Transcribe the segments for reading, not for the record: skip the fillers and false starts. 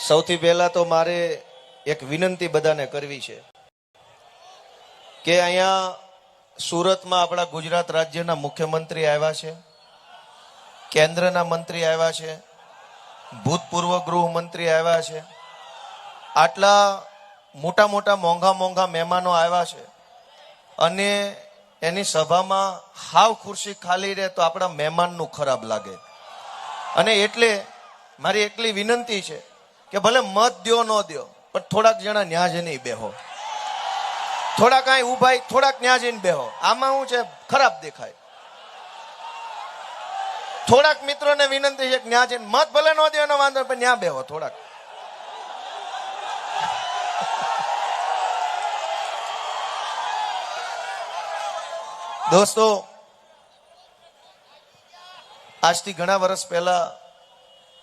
સૌથી પહેલા તો મારે એક વિનંતી બધાને કરવી છે કે અહીંયા સુરતમાં આપણા ગુજરાત રાજ્યના મુખ્યમંત્રી આવ્યા છે, કેન્દ્રના મંત્રી આવ્યા છે, ભૂતપૂર્વ ગૃહમંત્રી આવ્યા છે, આટલા મોટા મોટા મોંઘા મહેમાનો આવ્યા છે અને એની સભામાં હાવ ખુરશી ખાલી રહે તો આપણા મહેમાનનું ખરાબ લાગે. અને એટલે મારી એકલી વિનંતી છે કે ભલે મત દ્યો ન દ્યો પણ થોડાક જણા ન્યા જઈને બેહો, થોડાક અહીં ઉભા થોડાક ન્યા જઈને બેહો. આમાં શું છે, ખરાબ દેખાય. થોડાક મિત્રોને વિનંતી છે કે ન્યા જઈને મત ભલે ન દો એનો વાંધો પણ ન્યા બેહો થોડાક. દોસ્તો, આજથી ઘણા વર્ષ પહેલા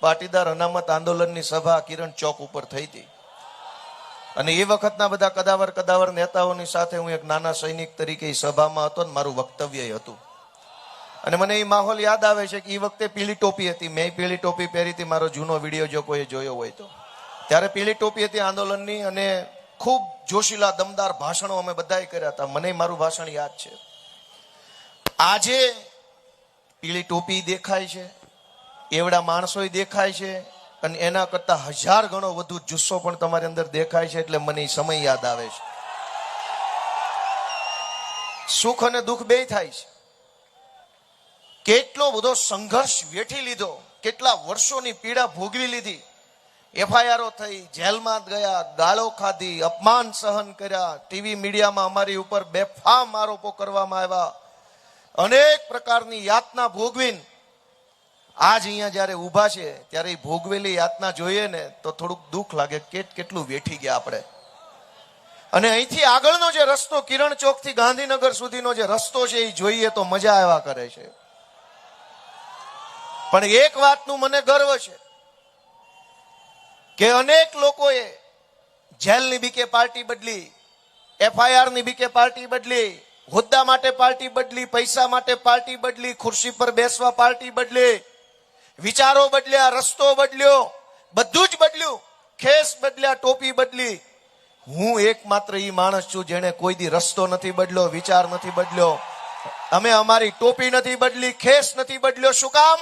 પાટીદાર અનામત આંદોલનની સભા કિરણ ચોક ઉપર થઈ હતી અને એ વખતના બધા કદાવર નેતાઓની સાથે હું એક નાના સૈનિક તરીકે એ સભામાં હતો ને મારું વક્તવ્ય હતું. અને મને એ માહોલ યાદ આવે છે કે એ વખતે પીળી ટોપી હતી, મેં પીળી ટોપી પહેરી હતી. મારો જૂનો વિડીયો જો કોઈ જોયો હોય તો ત્યારે પીળી ટોપી હતી આંદોલનની અને ખૂબ જોશીલા દમદાર ભાષણો અમે બધાએ કર્યા હતા. મને મારું ભાષણ યાદ છે. આજે પીળી ટોપી દેખાય છે, એવડા માણસો દેખાય છે અને એના કરતા 1000 ગણો વધુ જુસ્સો પણ તમારી અંદર દેખાય છે. એટલે મને સમય યાદ આવે છે. સુખ અને દુઃખ બે થાય છે. કેટલો બધો સંઘર્ષ વેઠી લીધો, કેટલા વર્ષોની પીડા ભોગવી લીધી. એફઆઈઆરો થઈ, જેલમાં ગયા, ગાળો ખાધી, અપમાન સહન કર્યા, ટીવી મીડિયામાં અમારી ઉપર બેફામ આરોપો કરવામાં આવ્યા, અનેક પ્રકારની યાતના ભોગવીને આજ અહીંયા જયારે ઊભા છે ત્યારે એ ભોગવેલી યાતના જોઈએ ને તો થોડુંક દુઃખ લાગે. કેટલું વેઠી ગયા આપણે. અને અહીંથી આગળનો જે રસ્તો કિરણ ચોક થી ગાંધીનગર સુધીનો જે રસ્તો છે એ જોઈએ તો મજા આવ્યા કરે છે. પણ એક વાતનું મને ગર્વ છે કે અનેક લોકોએ જેલની બીકે પાર્ટી બદલી, એફઆઈઆર ની બીકે પાર્ટી બદલી, હોદ્દા માટે પાર્ટી બદલી, પૈસા માટે પાર્ટી બદલી, ખુરશી પર બેસવા પાર્ટી બદલી, વિચારો બદલ્યા, રસ્તો બદલ્યો, બધું જ બદલ્યું. ખેસ બદલ્યા, ટોપી બદલી. હું એકમાત્ર ઈ માણસ છું જેને કોઈ દી રસ્તો નથી બદલ્યો, વિચાર નથી બદલ્યો. અમે અમારી ટોપી નથી બદલી, ખેસ નથી બદલ્યો. શું કામ?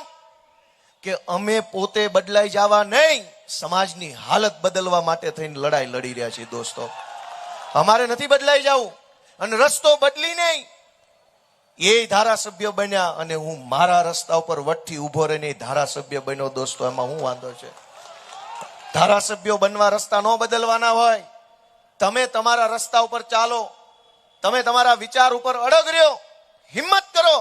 કે અમે પોતે બદલાઈ જવા નહીં, સમાજની હાલત બદલવા માટે થઈને લડાઈ લડી રહ્યા છીએ. દોસ્તો, અમારે નથી બદલાઈ જવું અને રસ્તો બદલી નહીં. એ ધારાસભ્ય બન્યા અને હું મારા રસ્તા ઉપર વટથી ઉભો રહીને ધારાસભ્ય બન્યો. દોસ્તો, એમાં શું વાંધો છે? ધારાસભ્યો બનવા રસ્તા ન બદલવાના હોય. તમે તમારા રસ્તા ઉપર ચાલો, તમે તમારા વિચાર ઉપર અડગ રહ્યો, હિંમત કરો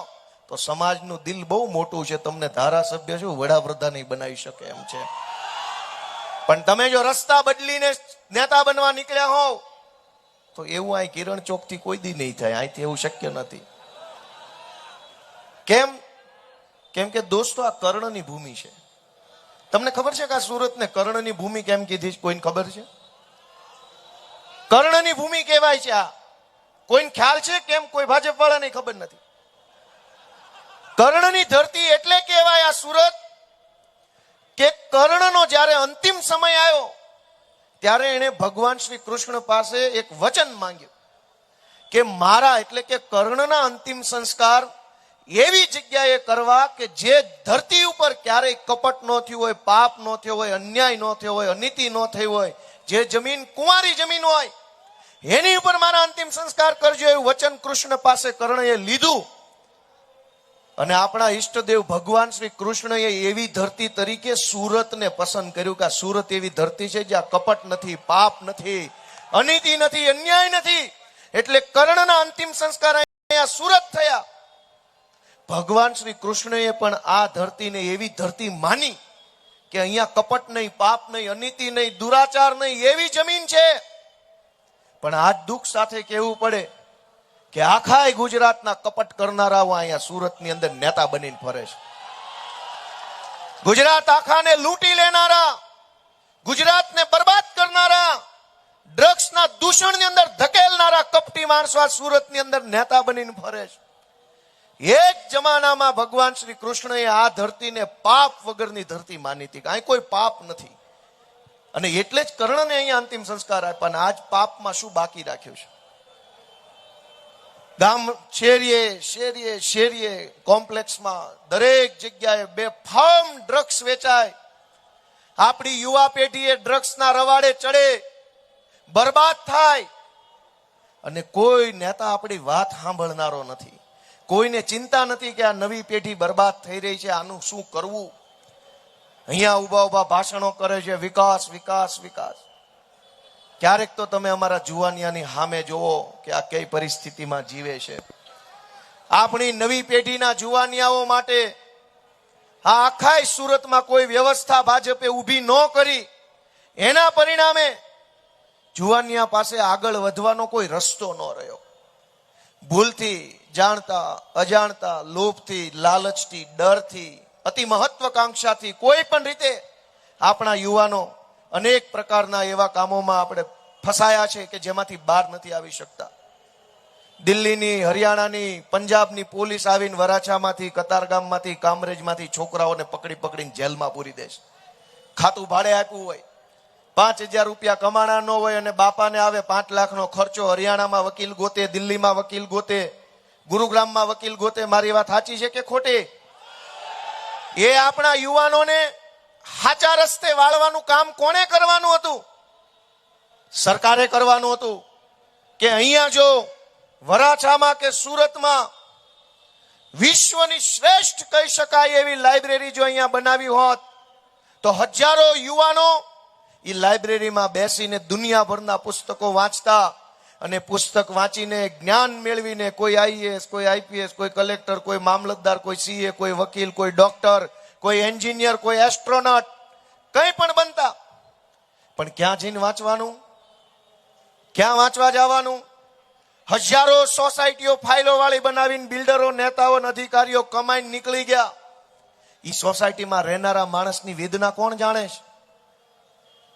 તો સમાજનું દિલ બહુ મોટું છે. તમને ધારાસભ્ય શું વડાપ્રધાન નહીં બનાવી શકે એમ છે. પણ તમે જો રસ્તા બદલીને નેતા બનવા નીકળ્યા હોવ તો એવું અહીં કિરણ ચોક થી કોઈ દી નહીં થાય. અહીંથી એવું શક્ય નથી. કેમ? કેમ કે દોસ્તો, આ કર્ણની ભૂમિ છે. તમને ખબર છે કે આ સુરતને કર્ણની ભૂમિ કેમ કીધી? કોઈને ખબર છે? કર્ણની ભૂમિ કહેવાય છે. આ કોઈને ખ્યાલ છે કેમ? કોઈ ભાજપ વાળાને ખબર નથી. કર્ણની ધરતી એટલે કહેવાય આ સુરત કે કર્ણનો જ્યારે અંતિમ સમય આવ્યો ત્યારે એને ભગવાન શ્રી કૃષ્ણ પાસે એક વચન માંગ્યું કે મારા એટલે કે કર્ણના અંતિમ સંસ્કાર એવી જગ્યાએ કરવા કે જે ધરતી ઉપર ક્યારેય કપટ ન થયું હોય, પાપ ન થયો હોય, અન્યાય ન થયો હોય, અનીતિ ન થઈ હોય, જે જમીન કુંવારી જમીન હોય એની ઉપર મારા અંતિમ સંસ્કાર કરજો. એવું વચન કૃષ્ણ પાસે કર્ણએ લીધું અને આપણા ઈષ્ટદેવ ભગવાન શ્રી કૃષ્ણએ એવી ધરતી તરીકે સુરતને પસંદ કર્યું કે આ સુરત એવી ધરતી છે જ્યાં કપટ નથી, પાપ નથી, અનીતિ નથી, અન્યાય નથી. એટલે કર્ણના અંતિમ સંસ્કાર અહીંયા સુરત થયા. ભગવાન શ્રી કૃષ્ણએ પણ આ ધરતીને એવી ધરતી માની કે અહીંયા કપટ નહીં, પાપ નહીં, અનીતિ નહીં, દુરાચાર નહીં, એવી જમીન છે. પણ આજ દુઃખ સાથે કહેવું પડે કે આખા ગુજરાતના કપટ કરનારાઓ અહીંયા સુરતની અંદર નેતા બનીને ફરે છે. ગુજરાત આખાને લૂંટી લેનારા, ગુજરાતને બરબાદ કરનારા, ડ્રગ્સના દૂષણની અંદર ધકેલનારા કપટી માણસો આ સુરતની અંદર નેતા બનીને ફરે છે. એક જમાનામાં ભગવાન શ્રી કૃષ્ણએ આ ધરતીને પાપ વગરની ધરતી માની હતી. અહીં કોઈ પાપ નથી. અને એટલે જ કર્ણને અહીંયા અંતિમ સંસ્કાર આપ્યા. અને આજ પાપમાં શું બાકી રાખ્યું છે? ગામ શેરીએ શેરીએ શેરીએ કોમ્પ્લેક્સમાં દરેક જગ્યાએ બેફામ ડ્રગ્સ વેચાય. આપણી યુવા પેઢીએ ડ્રગ્સના રવાડે ચડે, બરબાદ થાય. અને કોઈ નેતા આપણી વાત સાંભળનારો નથી. કોઈને ચિંતા નથી કે આ નવી પેઢી બરબાદ થઈ રહી છે, આનું શું કરવું. અહીંયા ઉભા ઉભા ભાષણો કરે છે, વિકાસ વિકાસ વિકાસ. ક્યારેક તો તમે અમારા જુવાનિયાની સામે જોવો કે આ કઈ પરિસ્થિતિમાં જીવે છે. આપણી નવી પેઢીના જુવાનિયાઓ માટે આ આખા સુરતમાં કોઈ વ્યવસ્થા ભાજપે ઊભી ન કરી. એના પરિણામે જુવાનિયા પાસે આગળ વધવાનો કોઈ રસ્તો ન રહ્યો. ભૂલથી, જાણતા અજાણતા, લોભથી, લાલચથી, ડરથી, અતિ મહત્વકાંક્ષાથી કોઈ પણ રીતે આપણા યુવાનો અનેક પ્રકારના એવા કામોમાં આપણે ફસાયા છે કે જેમાંથી બહાર નથી આવી શકતા. દિલ્હીની, હરિયાણાની, પંજાબની પોલીસ આવીને વરાછામાંથી, કતારગામમાંથી, કામરેજમાંથી છોકરાઓને પકડી પકડીને જેલમાં પૂરી દે છે. ખાતું ભાડે આપ્યું હોય, 5,000 રૂપિયા કમાણા ન હોય અને બાપાને આવે 5 લાખનો ખર્ચો. હરિયાણામાં વકીલ ગોતે, દિલ્હીમાં વકીલ ગોતે, ગુરુગ્રામમાં વકીલ ગોતે. મારી વાત સાચી છે કે ખોટી? એ આપણા યુવાનોને સાચા રસ્તે વાળવાનું કામ કોણે કરવાનું હતું? સરકારે કરવાનું હતું. કે અહીંયા જો વરાછામાં કે સુરતમાં વિશ્વની શ્રેષ્ઠ કહી શકાય એવી લાઇબ્રેરી જો અહીંયા બનાવી હોત તો હજારો યુવાનો એ લાઇબ્રેરીમાં બેસીને દુનિયાભરના પુસ્તકો વાંચતા અને પુસ્તક વાંચીને જ્ઞાન મેળવીને કોઈ આઈએએસ, કોઈ આઈપીએસ, કોઈ કલેક્ટર, કોઈ મામલતદાર, કોઈ સીએ, કોઈ વકીલ, કોઈ ડોક્ટર, કોઈ એન્જિનિયર, કોઈ એસ્ટ્રોનોટ, કંઈ પણ બનતા. પણ ક્યાં જઈને વાંચવાનું? ક્યાં વાંચવા જવાનું? હજારો સોસાયટીઓ ફાઇલો વાળી બનાવીને બિલ્ડરો, નેતાઓ, અધિકારીઓ કમાઈને નીકળી ગયા. એ સોસાયટીમાં રહેનારા માણસની વેદના કોણ જાણે છે?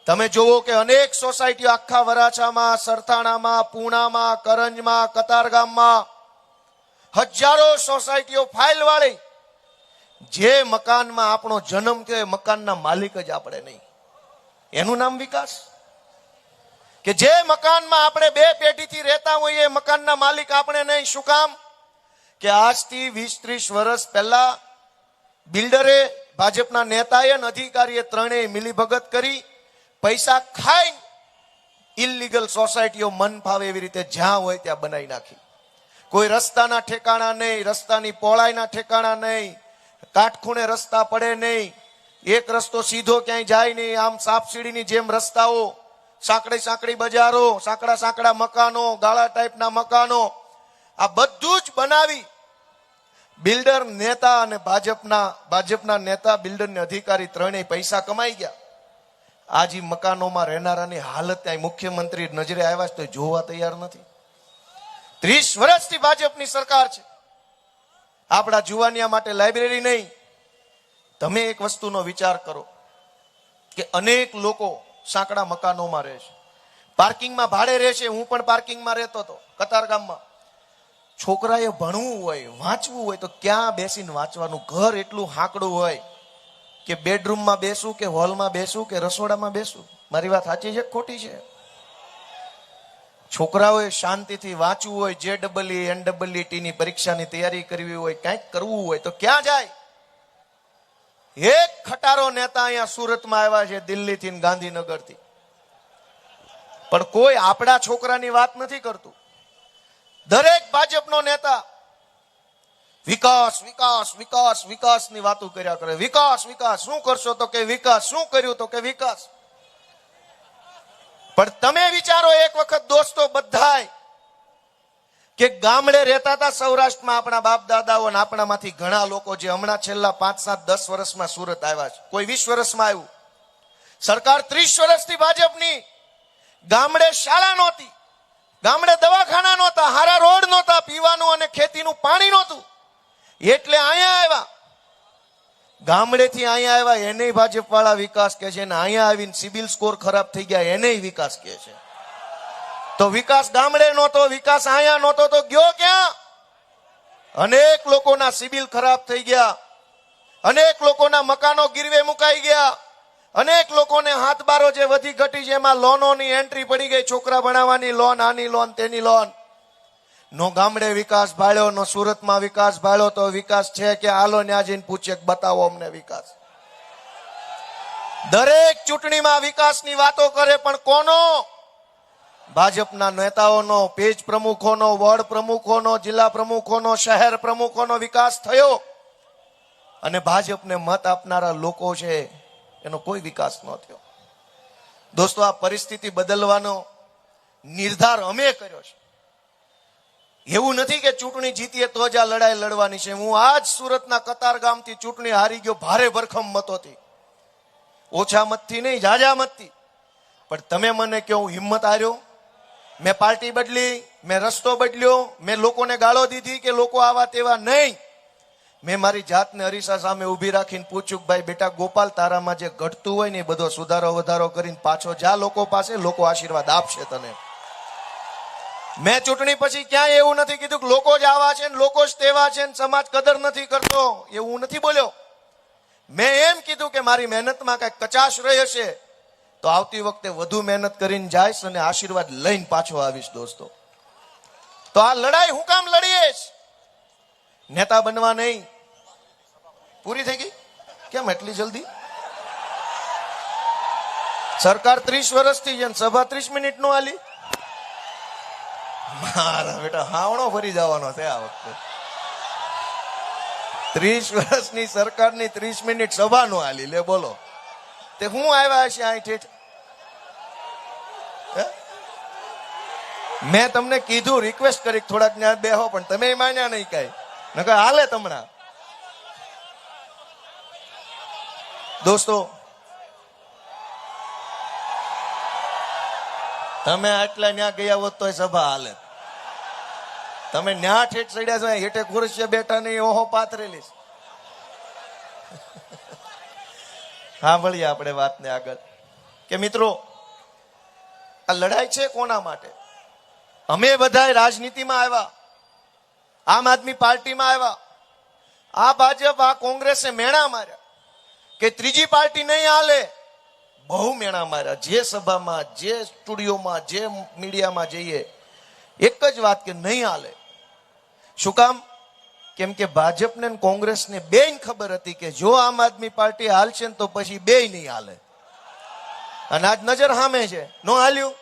તમે જોવો કે અનેક સોસાયટીઓ આખા વરાછામાં, સરથાણામાં, પૂણામાં, કરંજમાં, કતારગામમાં હજારો સોસાયટીઓ ફાઇલ વાળી. જે મકાનમાં આપણો જન્મ થયો એ મકાનના માલિક જ આપણે નહીં. એનું નામ વિકાસ? કે જે મકાનમાં આપણે 2 પેઢીથી રહેતા હોઈએ એ મકાનના માલિક આપણે નહીં. શું કામ? કે આજથી 20-30 વર્ષ પહેલા બિલ્ડરે, ભાજપના નેતાએ અને અધિકારીએ ત્રણેય મિલીભગત કરી પૈસા ખાઈ ઇલીગલ સોસાયટીઓ મન ફાવે એવી રીતે જ્યાં હોય ત્યાં બનાવી નાખી. કોઈ રસ્તાના ઠેકાણા નહીં, રસ્તાની પહોળાઈના ઠેકાણા નહીં, કાટખૂણે રસ્તા પડે નહીં, એક રસ્તો સીધો ક્યાંય જાય નહીં, આમ સાપસીડીની જેમ રસ્તાઓ, સાંકડી સાંકડી બજારો, સાંકડા સાંકડા મકાનો, ગાળા ટાઈપના મકાનો, આ બધું જ બનાવી બિલ્ડર નેતા અને ભાજપના નેતા, બિલ્ડરને અધિકારી ત્રણેય પૈસા કમાઈ ગયા. આજ મકાનોમાં રહેનારાની હાલત ત્યાં મુખ્યમંત્રી નજરે આવ્યા છે તો જોવા તૈયાર નથી. 30 વર્ષથી ભાજપની સરકાર છે. આપણા જુવાનિયા માટે લાઇબ્રેરી નહીં. તમે એક વસ્તુનો વિચાર કરો કે અનેક લોકો સાંકડા મકાનોમાં રહે છે, પાર્કિંગમાં ભાડે રહે છે. હું પણ પાર્કિંગમાં રહેતો હતો કતારગામમાં. છોકરાએ ભણવું હોય, વાંચવું હોય તો ક્યાં બેસીને વાંચવાનું? ઘર એટલું હાંકડું હોય કે બેડરૂમમાં બેસું કે હોલમાં બેસું કે રસોડામાં બેસું. મારી વાત સાચી છે ખોટી છે? છોકરાઓએ શાંતિથી વાંચવું હોય, JEE, NEET ની પરીક્ષાની તૈયારી કરવી હોય, કંઈક કરવું હોય તો ક્યાં જાય? એક ખટારો નેતા અહીંયા સુરતમાં આવ્યા છે દિલ્હીથી ને ગાંધીનગરથી, પણ કોઈ આપણા છોકરાની વાત નથી કરતું. દરેક ભાજપનો નેતા વિકાસ વિકાસ વિકાસ વિકાસની વાતો કર્યા કરે. વિકાસ વિકાસ શું કરશો તો કે વિકાસ, શું કર્યું તો કે વિકાસ. પણ તમે વિચારો એક વખત દોસ્તો બધાય કે ગામડે રહેતા હતા સૌરાષ્ટ્રમાં આપણા બાપ દાદાઓ, અને આપણામાંથી ઘણા લોકો જે હમણાં છેલ્લા 5, 7, 10 વર્ષમાં સુરત આવ્યા છે, કોઈ 20 વર્ષમાં આવ્યું. સરકાર 30 વર્ષથી ભાજપની. ગામડે શાળા નહોતી, ગામડે દવાખાના નહોતા, હારા રોડ નહોતા, પીવાનું અને ખેતીનું પાણી નહોતું. એટલે અહીંયા આવ્યા, ગામડેથી અહીંયા આવ્યા એને ભાજપ વાળા વિકાસ કે છે, ને અહીંયા આવીને સિબિલ સ્કોર ખરાબ થઈ ગયા એને વિકાસ કે છે. તો વિકાસ ગામડે નહોતો, વિકાસ અહીંયા નહોતો તો ગયો ક્યાં? અનેક લોકોના સિબિલ ખરાબ થઈ ગયા, અનેક લોકોના મકાનો ગીરવે મુકાઈ ગયા, અનેક લોકોને હાથબારો જે વધી ઘટી છે એમાં લોનોની એન્ટ્રી પડી ગઈ, છોકરા ભણાવવાની લોન, આની લોન, તેની લોન. નો ગામડે વિકાસ ભાળ્યો, નો સુરતમાં વિકાસ ભાળ્યો. તો વિકાસ છે કે હાલો ન્યા જઈને પૂછે, બતાવો અમને વિકાસ. દરેક ચૂંટણીમાં વિકાસની વાતો કરે, પણ કોનો? ભાજપના નેતાઓનો, પેજ પ્રમુખોનો, વોર્ડ પ્રમુખોનો, જિલ્લા પ્રમુખોનો, શહેર પ્રમુખોનો વિકાસ થયો. અને ભાજપને મત આપનારા લોકો છે એનો કોઈ વિકાસ ન થયો. દોસ્તો, આ પરિસ્થિતિ બદલવાનો નિર્ધાર અમે કર્યો છે. એવું નથી કે ચૂંટણી જીતીએ તો જ આ લડાઈ લડવાની છે. હું આજ સુરતના કતાર ગામથી ચૂંટણી હારી ગયો, ભારે ભરખમ મતોથી, ઓછા મતથી નહીં, જાજા મતથી. પણ તમે મને કહો હું હિંમત હાર્યો? મેં પાર્ટી બદલી, મેં રસ્તો બદલ્યો, મેં લોકોને ગાળો દીધી કે લોકો આવા તેવા? નહીં. મેં મારી જાતને અરીસા સામે ઉભી રાખીને પૂછ્યું, ભાઈ બેટા ગોપાલ, તારામાં જે ઘટતું હોય ને એ બધો સુધારો વધારો કરીને પાછો જા લોકો પાસે, લોકો આશીર્વાદ આપશે તને. મેં ચૂંટણી પછી ક્યાંય એવું નથી કીધું કે લોકો જ આવા છે ને લોકો જ તેવા છે ને સમાજ કદર નથી કરતો, એવું નથી બોલ્યો. મેં એમ કીધું કે મારી મહેનતમાં કઈ કચાશ રહી હશે તો આવતી વખતે વધુ મહેનત કરીને જઈશ અને આશીર્વાદ લઈને પાછો આવીશ. દોસ્તો, તો આ લડાઈ હું કામ લડીશ? નેતા બનવા નહીં. પૂરી થઈ ગઈ? કેમ એટલી જલ્દી? સરકાર 30 વર્ષથી છે, સભા 30 મિનિટ નો આલી. મારા બેટા હાવણો ફરી જવાનો છે આ વખતે. 30 વર્ષની સરકારની 30 મિનિટ સભા નો આલી. લે બોલો, તે હું આવ્યા છે અહીં ઠેઠ? મેં તમને કીધું, રિક્વેસ્ટ કરી થોડાક ન્યા બેહો, પણ તમે માન્યા નહીં કઈ. નકર હાલે તમણા. દોસ્તો, તમે આટલા ન્યા ગયા હોત તો સભા હાલે. તમે ન્યા ઠેઠ ચડ્યા છો, હેઠે ખુરશીએ બેઠા નહીં, ઓહો પાથરેલી. હા, વળીએ આપણે વાતને આગળ. કે મિત્રો, આ લડાઈ છે કોના માટે? અમે બધા રાજનીતિમાં આવ્યા, આમ આદમી પાર્ટીમાં આવ્યા. આ ભાજપ, આ કોંગ્રેસે મેણા માર્યા કે ત્રીજી પાર્ટી નહીં હાલે. બહુ મેણા માર્યા. જે સભામાં, જે સ્ટુડિયોમાં, જે મીડિયામાં જઈએ, એક જ વાત કે નહીં હાલે. શું કામ? કેમ કે ભાજપને કોંગ્રેસને બેય ખબર હતી કે જો આમ આદમી પાર્ટી હાલશે ને તો પછી બેય નહીં હાલે. અને આજ નજર સામે છે, નો હાલ્યું.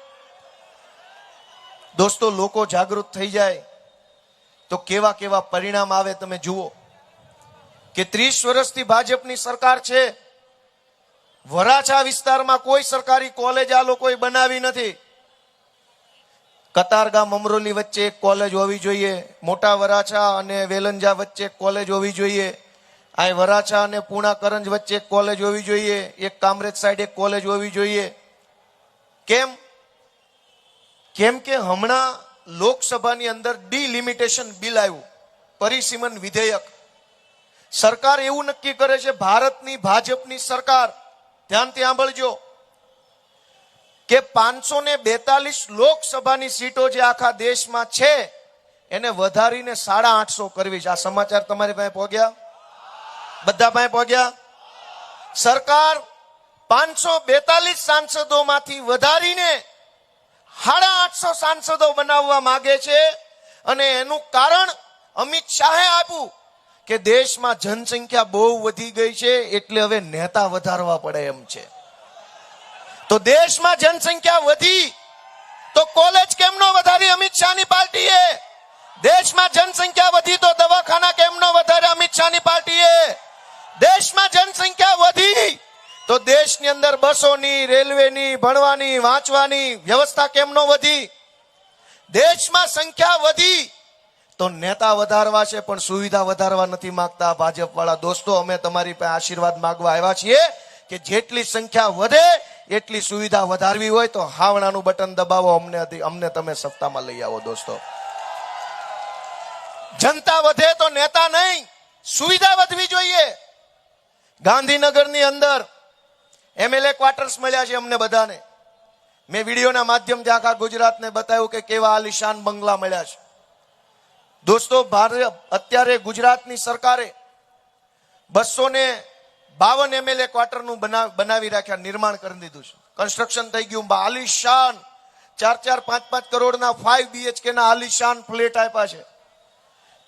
દોસ્તો, લોકો જાગૃત થઈ જાય તો કેવા કેવા પરિણામ આવે તમે જુઓ. કે 30 વર્ષથી ભાજપની સરકાર છે. વરાછા વિસ્તારમાં કોઈ સરકારી કોલેજ આ લોકોએ બનાવી નથી. કતારગામ અમરોલી વચ્ચે એક કોલેજ હોવી જોઈએ. મોટા વરાછા અને વેલંજા વચ્ચે એક કોલેજ હોવી જોઈએ. આ વરાછા અને પૂણા કરંજ વચ્ચે એક કોલેજ હોવી જોઈએ. એક કામરેજ સાઈડ એક કોલેજ હોવી જોઈએ. કેમ? કેમ કે હમણાં લોકસભાની અંદર ડિલિમિટેશન બિલ આવ્યું, પરિસીમન વિધેયક. સરકાર એવું નક્કી કરે છે, ભારતની ભાજપની સરકાર, ધ્યાનથી સાંભળજો, કે 542 લોકસભાની સીટો જે આખા દેશમાં છે એને વધારીને 850 કરવી છે. આ સમાચાર તમારી પાસે પહોંચ્યા? બધા પાસે પહોંચ્યા? સરકાર 542 સાંસદોમાંથી વધારીને 850 સાંસદો બનાવવા માંગે છે. અને એનું કારણ અમિત શાહે આપ્યું કે દેશમાં જનસંખ્યા બહુ વધી ગઈ છે એટલે હવે નેતા વધારવા પડે એમ છે. તો દેશમાં જનસંખ્યા વધી તો કોલેજ કેમ નો વધારી અમિત શાહની પાર્ટીએ? દેશમાં જનસંખ્યા વધી તો દવાખાના કેમ નો વધારે અમિત શાહની પાર્ટીએ? દેશમાં જનસંખ્યા વધી તો દેશની અંદર બસોની, રેલવેની, ભણવાની, વાંચવાની વ્યવસ્થા કેમ નો વધી? દેશમાં સંખ્યા વધી તો નેતા વધારવા છે પણ સુવિધા વધારવા નથી માંગતા ભાજપ વાળા. દોસ્તો, અમે તમારી પાસે આશીર્વાદ માંગવા આવ્યા છીએ કે જેટલી સંખ્યા વધે એટલી સુવિધા વધારવી હોય તો હાવણાનું બટન દબાવો, અમને તમે સત્તામાં લઈ આવો. દોસ્તો, જનતા વધે તો નેતા નહીં, સુવિધા વધવી જોઈએ. ગાંધીનગરની અંદર એમએલએ ક્વાર્ટર્સ મળ્યા છે અમને બધાને. મેં વિડીયોના માધ્યમથી આખા ગુજરાતને બતાવ્યું કે કેવા આલિશાન બંગલા મળ્યા છે. દોસ્તો, અત્યારે ગુજરાતની સરકારે 52 MLA ક્વાર્ટરનું બનાવી રાખ્યા, નિર્માણ કરી દીધું છે, કન્સ્ટ્રક્શન થઈ ગયું. આલિશાન 4-4, 5-5 કરોડના 5 BHK ના આલિશાન ફ્લેટ આપ્યા છે.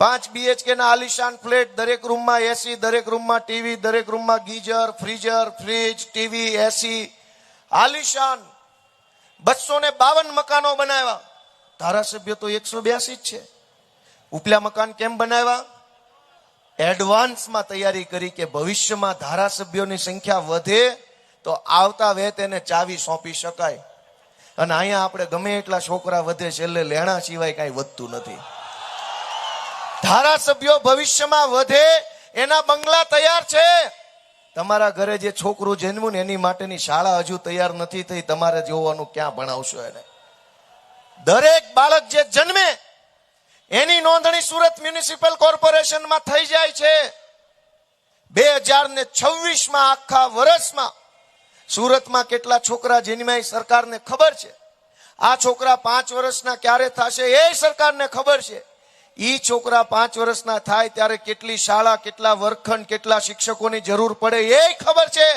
5 BHK ના આલિશાન ફ્લેટ, દરેક રૂમમાં એસી, દરેક રૂમમાં ટીવી, દરેક રૂમમાં ગીઝર, ફ્રીઝર, ફ્રીજ, ટીવી, એસી, આલિશાન. 252 મકાનો બનાવ્યા. ધારાસભ્ય તો 182 જ છે. ઉપલા મકાન કેમ બનાવ્યા? એડવાન્સમાં તૈયારી કરી કે ભવિષ્યમાં ધારાસભ્યોની સંખ્યા વધે તો આવતા વેત એને ચાવી સોંપી શકાય. અને અહીંયા આપણે ગમે એટલા છોકરા વધે, છેલ્લે લેણા સિવાય કઈ વધતું નથી. ધારાસભ્યો ભવિષ્યમાં વધે એના બંગલા તૈયાર છે. તમારા ઘરે જે છોકરું જન્મ્યું ને એની માટેની શાળા હજુ તૈયાર નથી થઈ. તમારે જોવાનું ક્યાં ભણાવશો એને? દરેક બાળક જે જન્મે એની નોંધણી સુરત મ્યુનિસિપલ કોર્પોરેશનમાં થઈ જાય છે. 2026માં આખા વર્ષમાં સુરતમાં કેટલા છોકરા જન્માય સરકારને ખબર છે. આ છોકરા 5 વર્ષના ક્યારે થશે એ સરકારને ખબર છે. ઈ છોકરા 5 વર્ષના થાય ત્યારે કેટલી શાળા, કેટલા વર્ગખંડ, કેટલા શિક્ષકોની જરૂર પડે એ ખબર છે.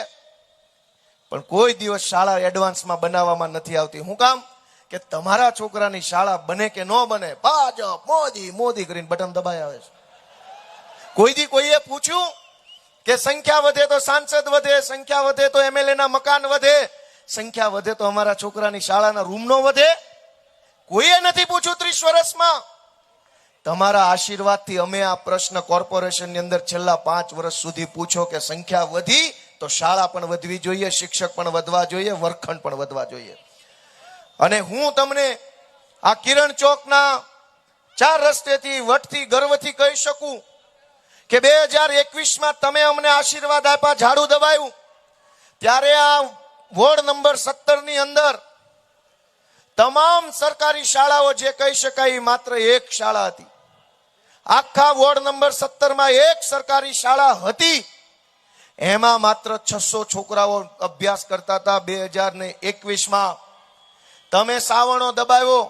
પણ કોઈ દિવસ શાળા એડવાન્સમાં બનાવવામાં નથી આવતી. શું કામ? કે તમારા છોકરાની શાળા બને કે ન બને, ભાજપ મોદી મોદી કરીને બટન દબાઈ આવે છે. કોઈએ પૂછ્યું કે સંખ્યા વધે તો સાંસદ વધે, સંખ્યા વધે તો MLA ના મકાન વધે, સંખ્યા વધે તો અમારા છોકરાની શાળાના રૂમ નો વધે? કોઈએ નથી પૂછ્યું 30 વર્ષમાં. તમારા આશીર્વાદથી અમે આ પ્રશ્ન કોર્પોરેશનની અંદર છેલ્લા 5 વર્ષ સુધી પૂછો કે સંખ્યા વધી તો શાળા પણ વધવી જોઈએ, શિક્ષક પણ વધવા જોઈએ, વર્ગખંડ પણ વધવા જોઈએ. અને હું તમને આ કિરણ ચોકના 4 રસ્તેથી વટથી ગર્વથી કહી શકું કે 2021માં તમે અમને આશીર્વાદ આપ્યા, ઝાડુ દબાયું, ત્યારે આ વોર્ડ નંબર 17 ની અંદર તમામ સરકારી શાળાઓ જે કહી શકાય માત્ર એક શાળા હતી. આખા વોર્ડ નંબર 17માં એક સરકારી શાળા હતી. એમાં માત્ર 600 છોકરાઓ અભ્યાસ કરતા હતા. 2021માં તમે સાવણો દબાવ્યો.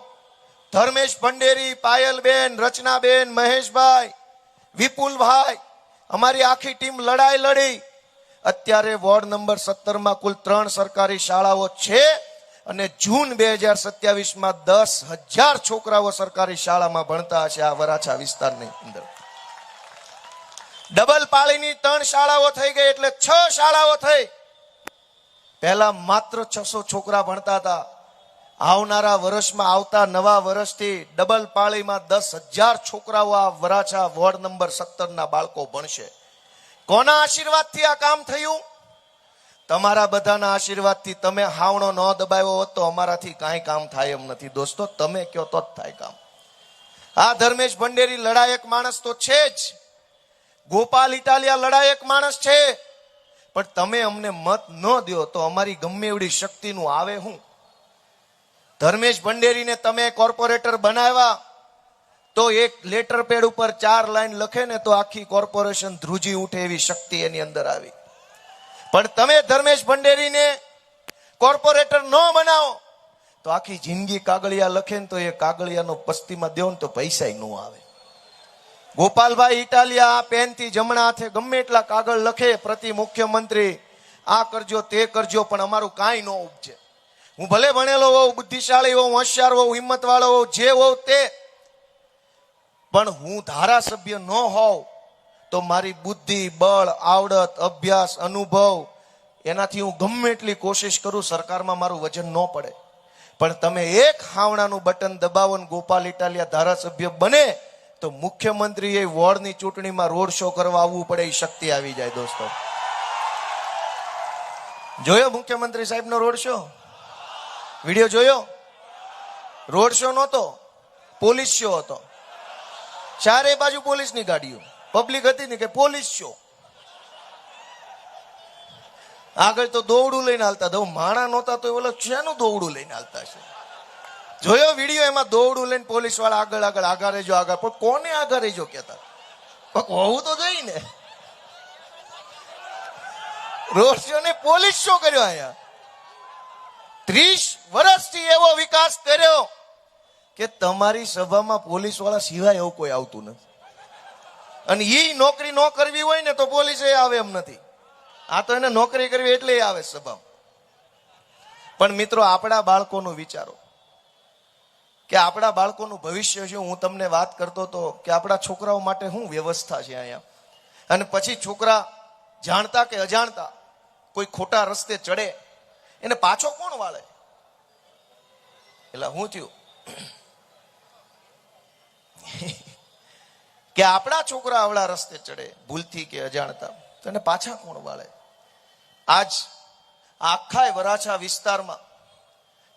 ધર્મેશ ભંડેરી, પાયલબેન, રચનાબેન, મહેશભાઈ, વિપુલભાઈ, અમારી આખી ટીમ લડાઈ લડી. અત્યારે વોર્ડ નંબર 17માં કુલ 3 સરકારી શાળાઓ છે. અને જૂન 2027માં 10,000 છોકરાઓ સરકારી શાળામાં ભણતા હશે આ વરાછા વિસ્તારની અંદર. ડબલ પાળીની 3 શાળાઓ થઈ ગઈ એટલે 6 શાળાઓ થઈ. પહેલા માત્ર 600 છોકરા ભણતા હતા. આવનારા વર્ષમાં, આવતા નવા વર્ષથી ડબલ પાળીમાં 10,000 છોકરાઓ આ વરાછા વોર્ડ નંબર 17ના બાળકો ભણશે. કોના આશીર્વાદથી આ કામ થયું? તમારા બધાના આશીર્વાદથી. તમે હાવણો ન દબાવ્યો હોત તો અમારાથી કાંઈ કામ થાય એમ નથી દોસ્તો. તમે કયો તો જ થાય કામ. આ ધર્મેશ ભંડેરી લડાયક માણસ તો છે જ. ગોપાલ ઇટાલિયા લડાયક માણસ છે. પણ તમે અમને મત ન દો તો અમારી ગમે એવડી શક્તિનું આવે હું? ધર્મેશ ભંડેરીને તમે કોર્પોરેટર બનાવ્યા તો એક લેટર પેડ ઉપર 4 લાઈન લખે ને તો આખી કોર્પોરેશન ધ્રુજી ઉઠે એવી શક્તિ એની અંદર આવી. પણ તમે ધર્મેશ ભંડેરીને કોર્પોરેટર ન બનાવો તો આખી જિંદગી કાગળિયા લખે ને તો એ કાગળિયાનો પસ્તીમાં દેવો ને તો પૈસા ન આવે. ગોપાલભાઈ ઇટાલિયા આ પેનથી જમણા હાથે ગમે એટલા કાગળ લખે, પ્રતિ મુખ્યમંત્રી આ કરજો તે કરજો, પણ અમારું કાંઈ ન ઉપજે. હું ભલે ભણેલો હોઉં, બુદ્ધિશાળી હોઉં, હોશિયાર હોઉં, હિંમત વાળો હોઉં, જે હોઉં તે, પણ હું ધારાસભ્ય ન હોઉં તો મારી બુદ્ધિ, બળ, આવડત, અભ્યાસ, અનુભવ એનાથી હું ગમે એટલી કોશિશ કરું સરકારમાં મારું વજન ન પડે. પણ તમે એક હાવણાનું બટન દબાવો ને ગોપાલ ઇટાલિયા ધારાસભ્ય બને તો મુખ્યમંત્રી એ વોર્ડની ચૂંટણીમાં રોડ શો કરવા આવવું પડે એ શક્તિ આવી જાય દોસ્તો. જોયો મુખ્યમંત્રી સાહેબનો રોડ શો? વિડીયો જોયો? રોડ શો નહોતો, પોલીસ શો હતો. ચારે બાજુ પોલીસની ગાડીઓ, પબ્લિક હતી ને કે પોલીસ શો. આગળ તો દોવડું લઈને હાલતા હતા. માણા નહોતા તો ઓલો શેનું દોવડું લઈને હાલતા છે? જોયો વિડીયો? એમાં દોવડું લઈને પોલીસ વાળા આગળ રહેજો આગળ. પણ કોને આગળ રહેજો કેતા? હોવું તો જોઈ ને. રોડ શો ને પોલીસ શો કર્યો અહીંયા. 30 વર્ષથી એવો વિકાસ કર્યો કે તમારી સભામાં પોલીસ વાળા સિવાય એવું કોઈ આવતું નથી. અને ઈ નોકરી ન કરવી હોય ને તો પોલીસ આવે એમ નથી. આ તો એને નોકરી કરવી એટલે આવે સભા. પણ મિત્રો, આપણા બાળકોનું વિચારો કે આપણા બાળકોનું ભવિષ્ય શું. હું તમને વાત કરતો હતો કે આપણા છોકરાઓ માટે શું વ્યવસ્થા છે અહીંયા, અને પછી છોકરા જાણતા કે અજાણતા કોઈ ખોટા રસ્તે ચડે, એને પાછો કોણ વાળે? એટલે શું થયું કે આપણા છોકરા આવડા રસ્તે ચડે ભૂલથી કે અજાણતા, તો એને પાછા કોણ વાળે? આજ આખા વરાછા વિસ્તારમાં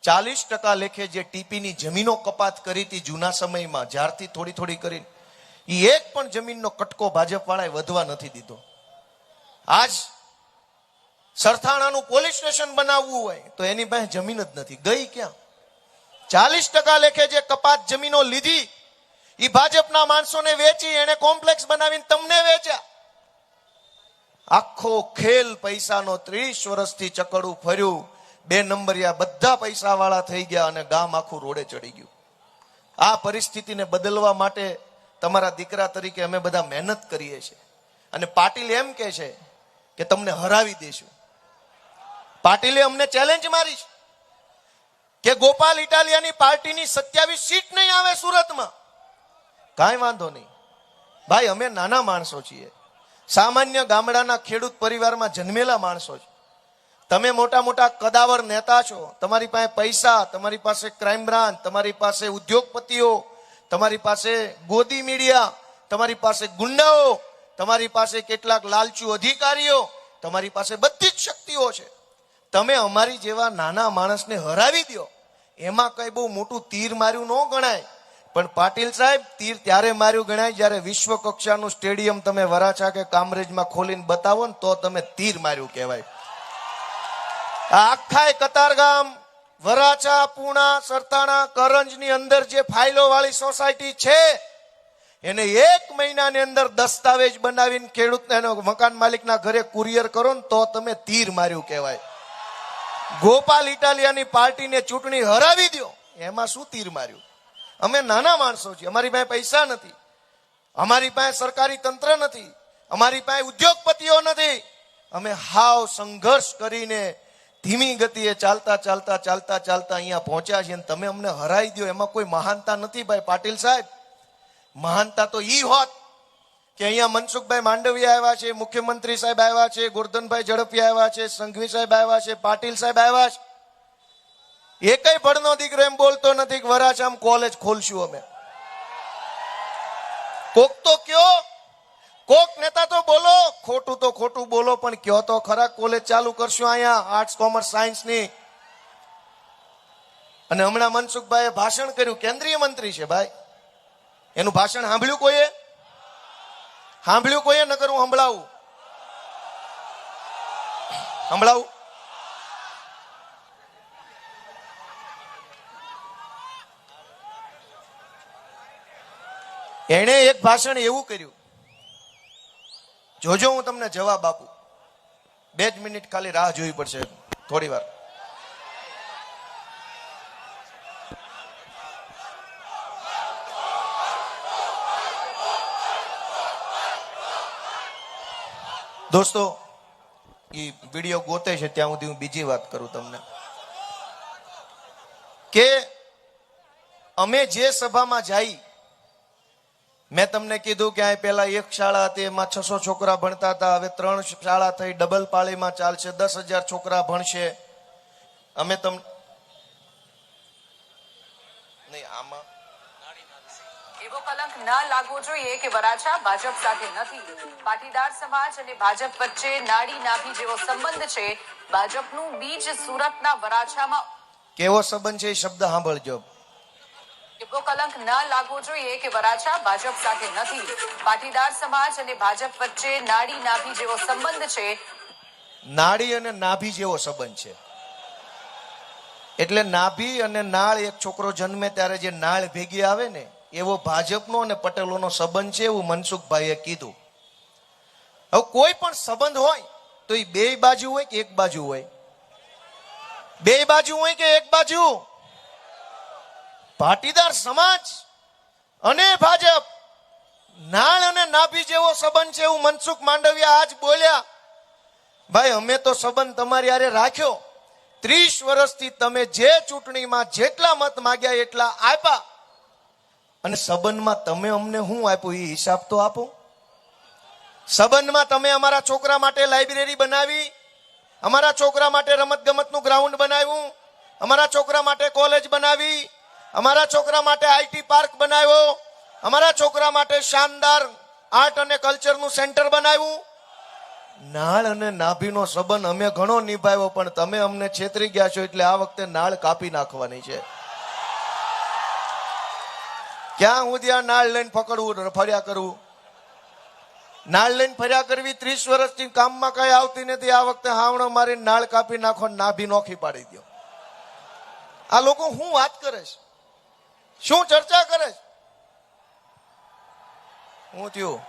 40% લેખે જે ટીપીની જમીનો કપાત કરી હતી જૂના સમયમાં, જ્યારથી થોડી થોડી કરીને, એ એક પણ જમીનનો કટકો ભાજપ વાળાએ વધવા નથી દીધો. આજ સરથાણાનું પોલીસ સ્ટેશન બનાવવું હોય તો એની પાસે જમીન જ નથી. ગઈ ક્યાં? 40% લેખે જે કપાત જમીનો લીધી એ ભાજપના માણસોને વેચી, એને કોમ્પ્લેક્સ બનાવીને તમને વેચ્યા. આખો ખેલ પૈસાનો 30 વર્ષથી ચકડું ફર્યું. 2 નંબરિયા બધા પૈસા વાળા થઈ ગયા અને ગામ આખું રોડે ચડી ગયું. આ પરિસ્થિતિને બદલવા માટે તમારા દીકરા તરીકે અમે બધા મહેનત કરીએ છીએ. અને પાટીલ એમ કે છે કે તમને હરાવી દેશું. પાટીલે અમને ચેલેન્જ મારી છે કે ગોપાલ ઇટાલિયાની પાર્ટીની 27 સીટ નહીં આવે સુરતમાં. કાંઈ વાંધો નહીં ભાઈ, અમે નાના માણસો છીએ, સામાન્ય ગામડાના ખેડૂત પરિવારમાં જન્મેલા માણસો છે. તમે મોટા મોટા કદાવર નેતા છો, તમારી પાસે પૈસા, તમારી પાસે ક્રાઇમ બ્રાન્ચ, તમારી પાસે ઉદ્યોગપતિઓ, તમારી પાસે ગોદી મીડિયા, તમારી પાસે ગુંડાઓ, તમારી પાસે કેટલાક લાલચુ અધિકારીઓ, તમારી પાસે બધી જ શક્તિઓ છે. તમે અમારી જેવા નાના માણસને હરાવી દો, એમાં કઈ બહુ મોટું તીર માર્યું ન ગણાય. પણ પાટીલ સાહેબ, તીર ત્યારે માર્યું ગણાય જ્યારે વિશ્વ કક્ષાનું સ્ટેડિયમ તમે વરાછા કે કામરેજમાં ખોલીને બતાવો ને તો તમે તીર માર્યું કહેવાય. આખા કતારગામ, વરાછા, પૂણા, સરથાણા, કરંજની અંદર જે ફાઇલો વાળી સોસાયટી છે એને 1 મહિનાની અંદર દસ્તાવેજ બનાવીને ખેડૂતને મકાન માલિકના ઘરે કુરિયર કરો ને તો તમે તીર માર્યું કહેવાય. ગોપાલ ઇટાલિયાની પાર્ટીને ચૂંટણી હરાવી દો, એમાં શું તીર માર્યું? અમે નાના માણસો છીએ, અમારી પાસે પૈસા નથી, અમારી પાસે સરકારી તંત્ર નથી, અમારી પાસે ઉદ્યોગપતિઓ નથી. અમે હાવ સંઘર્ષ કરીને ધીમી ગતિએ ચાલતા ચાલતા ચાલતા ચાલતા અહીંયા પહોંચ્યા છીએ. તમે અમને હરાવી દો, એમાં કોઈ મહાનતા નથી ભાઈ પાટીલ સાહેબ. મહાનતા તો ઈ હોત કે અહીંયા મનસુખભાઈ માંડવિયા આવ્યા છે, મુખ્યમંત્રી સાહેબ આવ્યા છે, ગોરધનભાઈ ઝડપિયા આવ્યા છે, સંઘવી સાહેબ આવ્યા છે, પાટીલ સાહેબ આવ્યા છે. એકય ભણનો દીકરો એમ બોલતો નથી કે વરાછામાં કોલેજ ખોલશું અમે. કોક તો કયો, કોક નેતા તો બોલો, ખોટું તો ખોટું બોલો પણ કયો તો ખરા કોલેજ ચાલુ કરશું અહીંયા આર્ટ્સ કોમર્સ સાયન્સની. અને હમણાં મનસુખભાઈએ ભાષણ કર્યું, કેન્દ્રીય મંત્રી છે ભાઈ, એનું ભાષણ સાંભળ્યું કોઈએ? સાંભળ્યું કોઈએ? નકર હું સંભળાવું. એણે એક ભાષણ એવું કર્યું, જોજો હું તમને જવાબ આપું. 2 જ મિનિટ ખાલી રાહ જોવી પડશે, થોડી વાર. દોસ્તો, એ વિડીયો ગોતે છે ત્યાં સુધી હું બીજી વાત કરું તમને કે અમે જે સભામાં જઈ, મેં તમને કીધું કે આ પેલા 1 શાળા હતી, એમાં 600 છોકરા ભણતા હતા, હવે 3 શાળા થઈ, ડબલ પાળીમાં ચાલશે, 10,000 છોકરા ભણશે. અમે તમને નહીં આમાં એવો કલંક ન લાગવો જોઈએ કે વરાછા ભાજપ સાથે નથી. પાટીદાર સમાજ અને ભાજપ વચ્ચે નાડી નાભી જેવો સંબંધ છે. ભાજપનું બીજ સુરતના વરાછામાં. કેવો સંબંધ છે એ શબ્દ સાંભળજો. એવો કલંક ન લાગવો જોઈએ કે વરાછા ભાજપ સાથે નથી. પાટીદાર સમાજ અને ભાજપ વચ્ચે નાડી નાભી જેવો સંબંધ છે. નાડી અને નાભી જેવો સંબંધ છે એટલે નાભી અને નાળ, એક છોકરો જન્મે ત્યારે જે નાળ ભેગી આવે ને, એવો ભાજપનો અને પટેલોનો સંબંધ છે, એવું મનસુખભાઈએ કીધું. હવે કોઈ પણ સંબંધ હોય તો એ 2 બાજુ હોય કે 1 બાજુ હોય? 2 બાજુ હોય કે 1 બાજુ? પાટીદાર સમાજ અને ભાજપ નાળ અને નાભી જેવો સંબંધ છે એવું મનસુખ માંડવિયા આજ બોલ્યા. ભાઈ અમે તો સંબંધ તમારી હારે રાખ્યો, 30 વર્ષથી તમે જે ચૂંટણીમાં જેટલા મત માગ્યા એટલા આપ્યા, અને સંબંધમાં તમે અમને શું આપ્યું એ હિસાબ તો આપો. સંબંધમાં તમે અમારા છોકરા માટે લાઇબ્રેરી બનાવી, અમારા છોકરા માટે રમત ગમતનું ગ્રાઉન્ડ બનાવ્યું, અમારા છોકરા માટે કોલેજ બનાવી, અમારા છોકરા માટે આઈટી પાર્ક બનાવ્યો, અમારા છોકરા માટે શાનદાર આર્ટ અને કલ્ચરનું સેન્ટર બનાવ્યું. નાળ અને નાભીનો સંબંધ અમે ઘણો નિભાવ્યો, પણ તમે અમને છેતરી ગયા છો, એટલે આ વખતે નાળ કાપી નાખવાની છે. ક્યાં હું ત્યાં નાળ લઈને પકડવું, ફર્યા કરવું? નાળ લઈને ફર્યા કરવી 30 વર્ષથી કામમાં કઈ આવતી નથી. આ વખતે હાવણો મારી નાળ કાપી નાખો, નાભી નોખી પાડી દો. આ લોકો શું વાત કરે છે, શું ચર્ચા કરે છે? હું થયું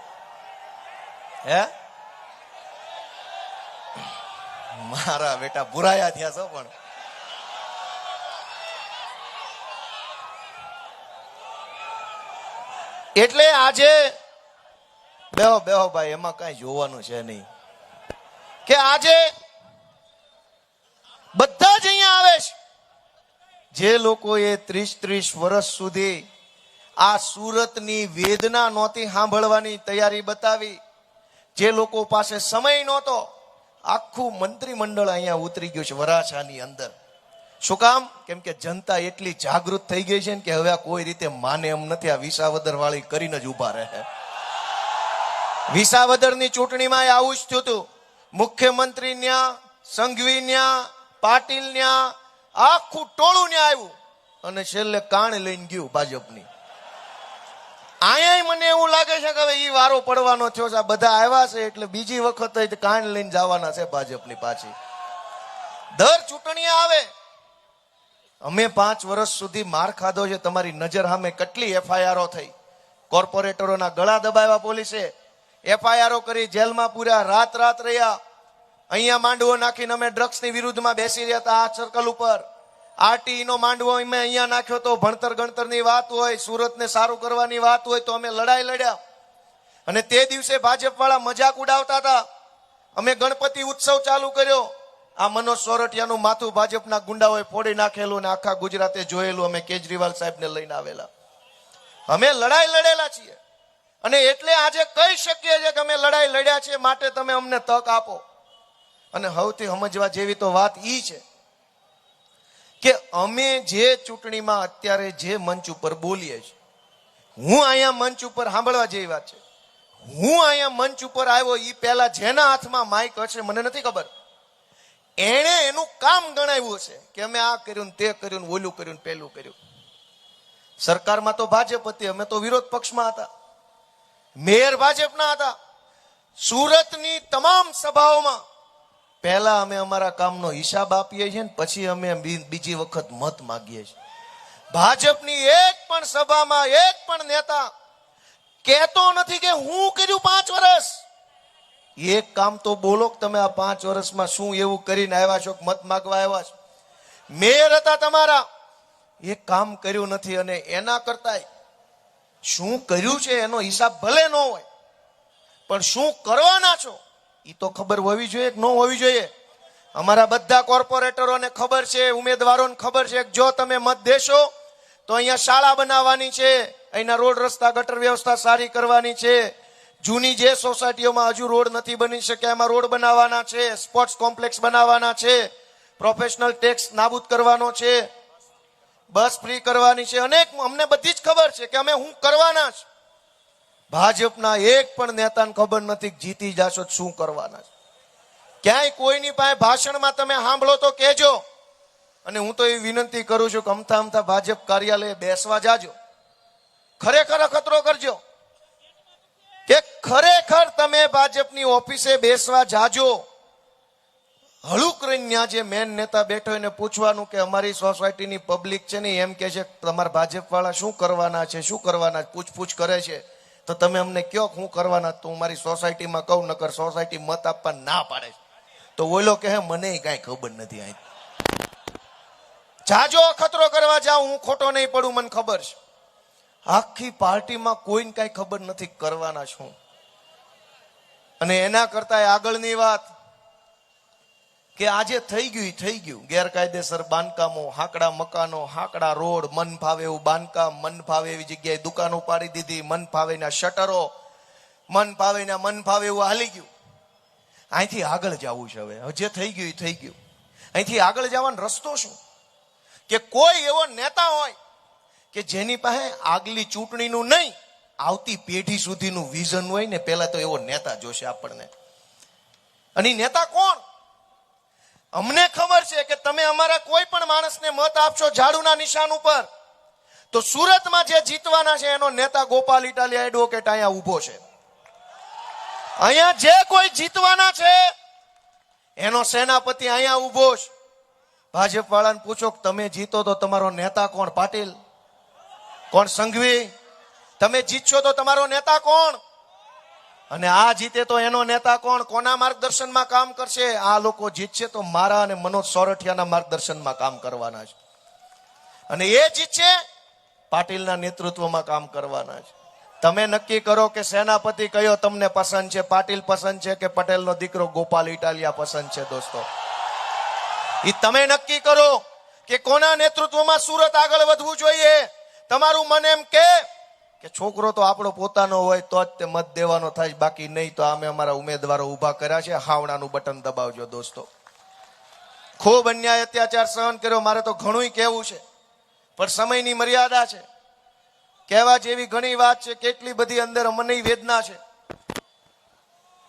હે? મારા બેટા બુરાયા થયા છો. પણ એટલે આજે બેહો બેહો ભાઈ, એમાં કઈ જોવાનું છે નહીં કે આજે બધા જ અહીંયા આવે છે જે લોકોએ 30 વર્ષ સુધી આ સુરતની વેદના નહોતી સાંભળવાની તૈયારી બતાવી, જે લોકો પાસે સમય નહોતો, આખું મંત્રીમંડળ અહીંયા ઉતરી ગયું છે વરાછાની અંદર. શું કામ? કેમ કે જનતા એટલી જાગૃત થઈ ગઈ છે ને કે હવે આ કોઈ રીતે માને એમ નથી. આ વિસાવદર વાળી કરીને જ ઉભા રહે. વિસાવદરની ચૂંટણીમાં આવું જ થયું હતું. મુખ્યમંત્રી ન્યા, સંઘવી ન્યા, પાટીલ ન્યા, આખું ટોળું ન્યા આવ્યું અને છેલ્લે કાણ લઈને ગયું ભાજપની. અહીંયા મને એવું લાગે છે કે હવે ઈ વારો પડવાનો થયો છે. આ બધા આવ્યા છે એટલે બીજી વખત કાન લઈને જવાના છે ભાજપની પાછી. દર ચૂંટણી આવે. અમે 5 વર્ષ સુધી માર ખાધો છે. તમારી નજર સામે કેટલી એફઆઈઆરો થઈ. કોર્પોરેટરોના ગળા દબાવ્યા પોલીસે, એફઆઈઆરો કરી, જેલમાં પૂર્યા, રાત રાત રહ્યા. અહીંયા માંડવો નાખીને અમે ડ્રગ્સની વિરુદ્ધમાં બેસી રહ્યા હતા આ સર્કલ ઉપર. આરટીઈ નો માંડવો અમે અહીંયા નાખ્યો તો ભણતર ગણતરની વાત હોય, સુરતને સારું કરવાની વાત હોય તો અમે લડાઈ લડ્યા. અને તે દિવસે ભાજપ વાળા મજાક ઉડાવતા હતા. અમે ગણપતિ ઉત્સવ ચાલુ કર્યો. આ મનોજ સોરઠિયાનું માથું ભાજપના ગુંડાઓએ ફોડી નાખેલું અને આખા ગુજરાતે જોયેલું. અમે કેજરીવાલ સાહેબને લઈને આવેલા. અમે લડાઈ લડેલા છીએ અને એટલે આજે કહી શકીએ છીએ કે અમે લડાઈ લડ્યા છીએ, માટે તમે અમને તક આપો. અને સૌથી સમજવા જેવી તો વાત ઈ છે કે અમે જે ચૂંટણીમાં અત્યારે જે મંચ ઉપર બોલીએ છીએ, હું અહીંયા મંચ ઉપર સાંભળવા જેવી વાત છે. હું અહીંયા મંચ ઉપર આવ્યો એ પહેલા જેના હાથમાં માઇક હશે મને નથી ખબર, એણે એનું કામ ગણાવ્યું છે કે અમે આ કર્યું, તે કર્યું, ઓલું કર્યું, પેલું કર્યું. સરકારમાં તો ભાજપ હતી, અમે તો વિરોધ પક્ષમાં હતા. મેયર ભાજપના હતા. સુરતની તમામ સભાઓમાં પહેલા અમે અમારા કામનો હિસાબ આપીએ છીએ ને પછી અમે બીજી વખત મત માંગીએ છીએ. ભાજપની એક પણ સભામાં એક પણ નેતા કહેતો નથી કે હું કર્યું 5 વર્ષ. એક કામ તો બોલો કે તમે આ 5 વર્ષમાં શું એવું કરીને આવ્યા છો, મત માંગવા આવ્યા છો. મેયર હતા તમારા, એક કામ કર્યું નથી. અને એના કરતા શું કર્યું છે એનો હિસાબ ભલે ન હોય, પણ શું કરવાના છો એ તો ખબર હોવી જોઈએ કે ન હોવી જોઈએ. અમારા બધા કોર્પોરેટરોને ખબર છે, ઉમેદવારોને ખબર છે કે જો તમે મત દેશો તો અહીંયા શાળા બનાવવાની છે, અહીંના રોડ રસ્તા ગટર વ્યવસ્થા સારી કરવાની છે, જૂની જે સોસાયટીઓમાં હજુ રોડ નથી બની શક્યા એમાં રોડ બનાવવાના છે, સ્પોર્ટ્સ કોમ્પ્લેક્સ બનાવવાના છે, પ્રોફેશનલ ટેક્સ નાબૂદ કરવાનો છે, બસ ફ્રી કરવાની છે. અનેક અમને બધી જ ખબર છે કે અમે શું કરવાના છે. ભાજપના એક પણ નેતાને ખબર નથી કે જીતી જાશો શું કરવાના છે. ક્યાંય કોઈની પાસે ભાષણમાં તમે સાંભળો તો કહેજો. અને હું તો એ વિનંતી કરું છું કે અમથા અમથા ભાજપ કાર્યાલય બેસવા જાજો, ખરેખર અખતરો કરજો કે ખરેખર તમે ભાજપની ઓફિસે બેસવા જાજો. હળું કરીને ત્યાં જે મેન નેતા બેઠો એને પૂછવાનું કે અમારી સોસાયટીની પબ્લિક છે ને એમ કે છે તમારા ભાજપ વાળા શું કરવાના છે, શું કરવાના, પૂછપૂછ કરે છે, તો તમે અમને કયો શું કરવાના. તો હું મારી સોસાયટીમાં કહું, નકર સોસાયટી મત આપવા ના પાડે તો ઓલો કહે મને કઈ ખબર નથી. અહીં જાજો અખતરો કરવા જાઓ, હું ખોટો નહીં પડું, મને ખબર છે. આખી પાર્ટીમાં કોઈને કઈ ખબર નથી કરવાના શું. અને એના કરતા આગળની વાત, કે આજે થઈ ગયું ગેરકાયદેસર બાંધકામો, હાકડા મકાનો, હાકડા રોડ, મન ફાવે એવું બાંધકામ, મન ફાવે એવી જગ્યાએ દુકાનો પાડી દીધી, મન ફાવેના શટરો, મન ફાવે એવું હાલી ગયું. અહીંથી આગળ જવું છે. હવે જે થઈ ગયું. અહીંથી આગળ જવાનો રસ્તો શું? કે કોઈ એવો નેતા હોય કે જેની પાસે આગલી ચૂંટણીનું નહીં, આવતી પેઢી સુધીનું વિઝન હોય ને, પેલા તો એવો નેતા જોશે આપણને. અને નેતા કોણ? અમને ખબર છે કે તમે અમારા કોઈ પણ માણસને મત આપશો ઝાડુના નિશાન ઉપર, તો સુરતમાં જે જીતવાના છે એનો નેતા ગોપાલ ઇટાલિયા એડવોકેટ અહીંયા ઊભો છે. અહીંયા જે કોઈ જીતવાના છે એનો સેનાપતિ અહીંયા ઊભો છે. ભાજપ વાળાને પૂછો કે તમે જીતો તો તમારો નેતા કોણ? પાટીલ? કોણ? સંઘવી? તમે જીતશો તો તમારો નેતા કોણ? અને આ જીતે તો એનો નેતા કોણ? કોના માર્ગદર્શનમાં કામ કરશે? આ લોકો જીતશે તો મારા અને મનોજ સોરઠિયાના માર્ગદર્શનમાં કામ કરવાના છે. અને એ જીતશે પાટીલના નેતૃત્વમાં કામ કરવાના છે. તમે નક્કી કરો કે સેનાપતિ કયો તમને પસંદ છે, પાટીલ પસંદ છે કે પટેલનો દીકરો ગોપાલ ઇટાલિયા પસંદ છે? દોસ્તો, એ તમે નક્કી કરો કે કોના નેતૃત્વમાં સુરત આગળ વધવું જોઈએ. તમારું મન એમ કે છોકરો તો આપણો પોતાનો હોય તો જ તે મત દેવાનો થાય, બાકી નહીં તો અમે અમારા ઉમેદવારો ઉભા કર્યા છે, હાવણાનું બટન દબાવજો. દોસ્તો, ખૂબ અન્યાય અત્યાચાર સહન કર્યો. મારે તો ઘણું કહેવું છે, પણ સમયની મર્યાદા છે. કહેવા જેવી ઘણી વાત છે, કેટલી બધી અંદર મને વેદના છે